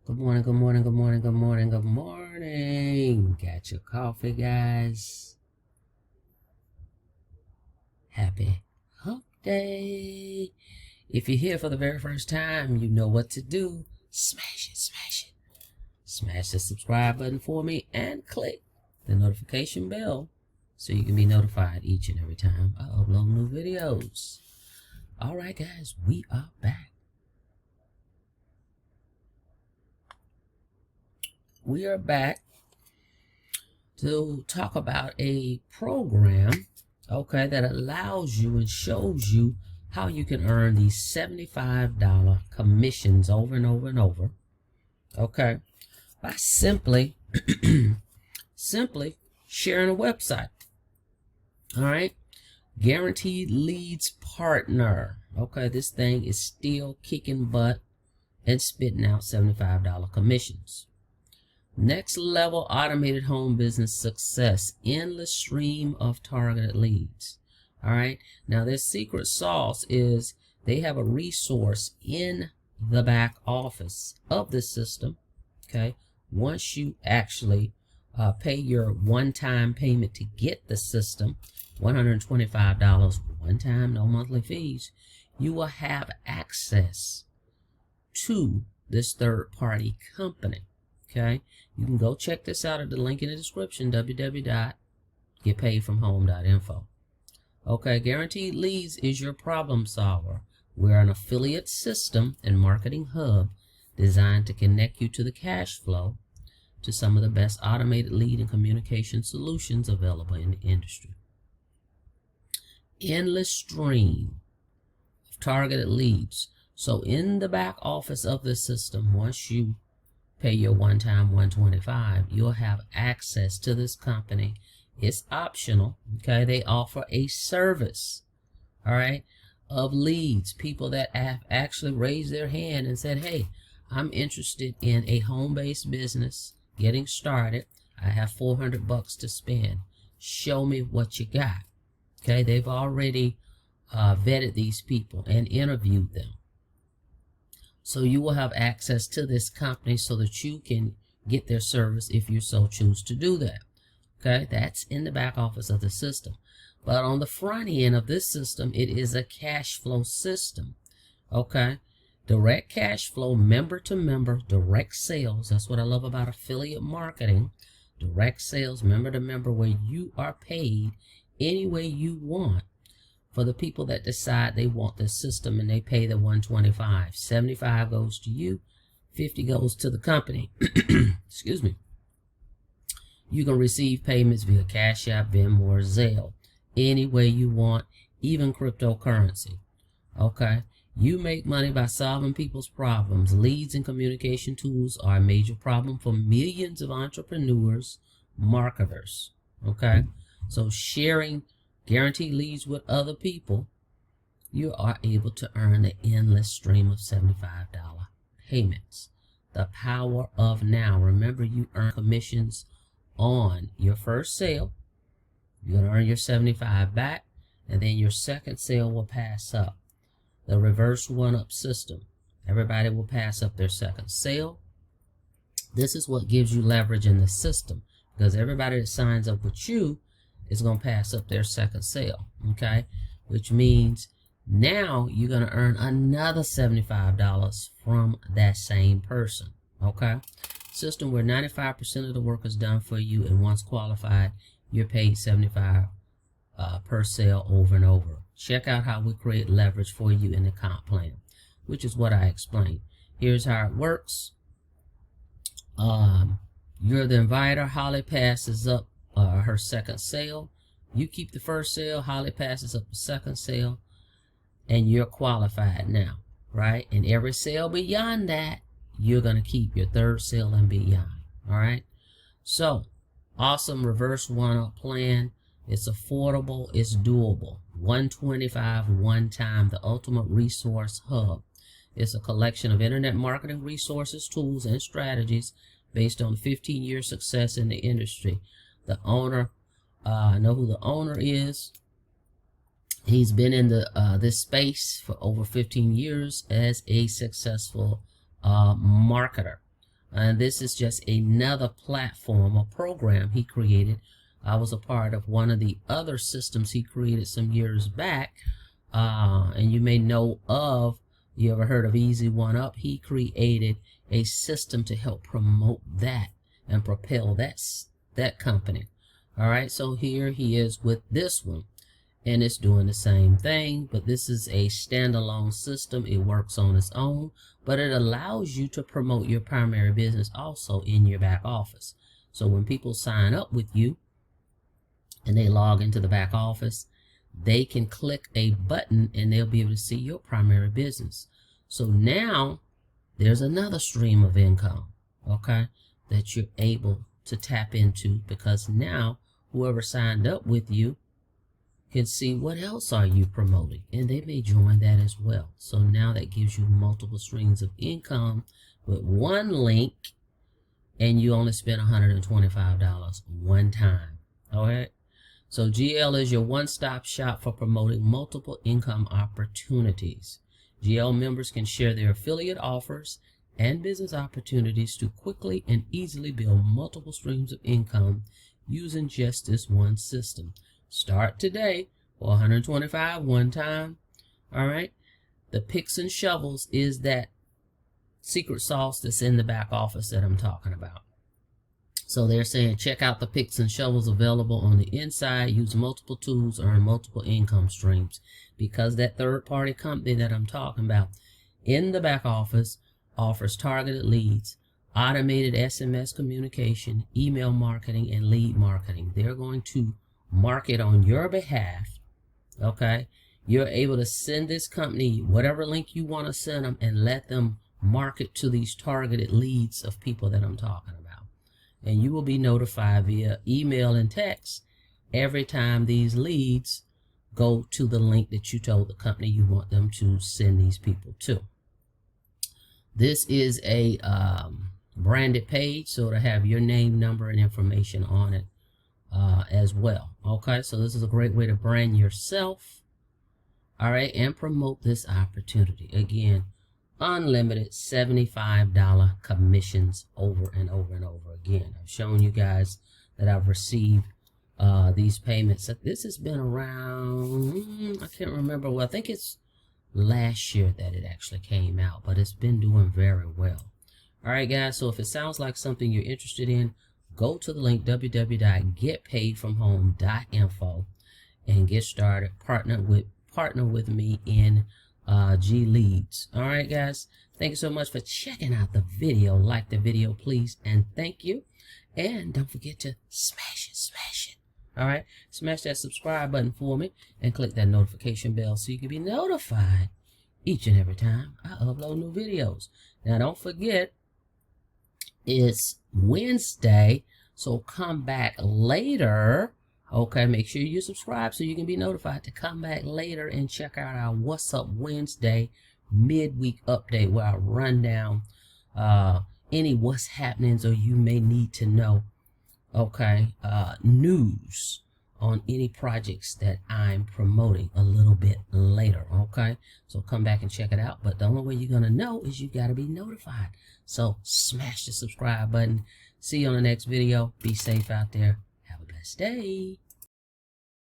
Good morning, good morning, good morning, good morning, good morning. Got your coffee, guys. Happy hump day. If you're here for the very first time, you know what to do. Smash it, smash it. Smash the subscribe button for me and click the notification bell so you can be notified each and every time I upload new videos. All right, guys, we are back. We are back to talk about a program, okay, that allows you and shows you how you can earn these $75 commissions over and over and over, okay, by simply sharing a website. All right, Guaranteed Leads Partner. Okay, this thing is still kicking butt and spitting out $75 commissions. Next level automated home business success, endless stream of targeted leads. All right, now their secret sauce is they have a resource in the back office of the system. Okay, once you actually pay your one-time payment to get the system, $125 one time, no monthly fees, you will have access to this third-party company. Okay, you can go check this out at the link in the description, www.getpaidfromhome.info. Okay, Guaranteed Leads is your problem solver. We're an affiliate system and marketing hub designed to connect you to the cash flow to some of the best automated lead and communication solutions available in the industry. Endless stream of targeted leads. So in the back office of the system, once you pay your one-time $125, you'll have access to this company. It's optional. Okay, they offer a service, all right, of leads, people that have actually raised their hand and said, hey, I'm interested in a home-based business getting started. I have $400 to spend. Show me what you got. Okay, they've already vetted these people and interviewed them. So you will have access to this company so that you can get their service if you so choose to do that. Okay, that's in the back office of the system. But on the front end of this system, it is a cash flow system. Okay, direct cash flow, member to member, direct sales. That's what I love about affiliate marketing. Direct sales, member to member, where you are paid any way you want. For the people that decide they want this system and they pay the $125, $75 goes to you, $50 goes to the company. Excuse me. You can receive payments via Cash App, Venmo, or Zelle, any way you want, even cryptocurrency. Okay, you make money by solving people's problems. Leads and communication tools are a major problem for millions of entrepreneurs, marketers. Okay, so sharing Guaranteed Leads with other people, you are able to earn an endless stream of $75 payments. The power of now. Remember, you earn commissions on your first sale. You're going to earn your $75 back, and then your second sale will pass up. The reverse one-up system. Everybody will pass up their second sale. This is what gives you leverage in the system, because everybody that signs up with you is going to pass up their second sale, okay? Which means now you're going to earn another $75 from that same person, okay? System where 95% of the work is done for you, and once qualified, you're paid $75 per sale over and over. Check out how we create leverage for you in the comp plan, which is what I explained. Here's how it works. You're the inviter. Holly passes up her second sale. You keep the first sale. Holly passes up the second sale, and you're qualified now, right? And every sale beyond that, you're going to keep your third sale and beyond. All right, so awesome reverse one-up plan. It's affordable, it's doable. $125 one time. The ultimate resource hub. It's a collection of internet marketing resources, tools, and strategies based on 15-year success in the industry. The owner, I know who the owner is. He's been in this space for over 15 years as a successful marketer. And this is just another platform or program he created. I was a part of one of the other systems he created some years back. And you may know of, you ever heard of Easy One Up? He created a system to help promote that and propel that company. All right, so here he is with this one, and it's doing the same thing, but this is a standalone system. It works on its own, but it allows you to promote your primary business also in your back office. So when people sign up with you and they log into the back office, they can click a button and they'll be able to see your primary business. So now there's another stream of income, okay, that you're able to tap into, because now whoever signed up with you can see what else are you promoting, and they may join that as well. So now that gives you multiple streams of income with one link, and you only spend $125 one time. All right. So GL is your one-stop shop for promoting multiple income opportunities. GL members can share their affiliate offers and business opportunities to quickly and easily build multiple streams of income using just this one system. Start today for $125 one time. All right. The picks and shovels is that secret sauce that's in the back office that I'm talking about. So they're saying check out the picks and shovels available on the inside. Use multiple tools, earn multiple income streams. Because that third-party company that I'm talking about in the back office offers targeted leads, automated SMS communication, email marketing, and lead marketing. They're going to market on your behalf. Okay, you're able to send this company whatever link you want to send them and let them market to these targeted leads of people that I'm talking about. And you will be notified via email and text every time these leads go to the link that you told the company you want them to send these people to. This is a branded page, so it'll have your name, number, and information on it as well. Okay, so this is a great way to brand yourself, all right, and promote this opportunity. Again, unlimited $75 commissions over and over and over again. I've shown you guys that I've received these payments. This has been around, I can't remember, well, I think it's last year that it actually came out, but it's been doing very well. All right, guys, so if it sounds like something you're interested in, go to the link www.getpaidfromhome.info and get started. Partner with me in G Leads. All right, guys, thank you so much for checking out the video. Like the video, please, and thank you. And don't forget to smash it. All right, smash that subscribe button for me and click that notification bell so you can be notified each and every time I upload new videos. Now, don't forget, it's Wednesday, so come back later. Okay, make sure you subscribe so you can be notified to come back later and check out our What's Up Wednesday midweek update, where I run down any what's happenings or you may need to know, okay, news on any projects that I'm promoting a little bit later. Okay, so come back and check it out. But the only way you're gonna know is you gotta be notified. So smash the subscribe button. See you on the next video. Be safe out there. Have a blessed day.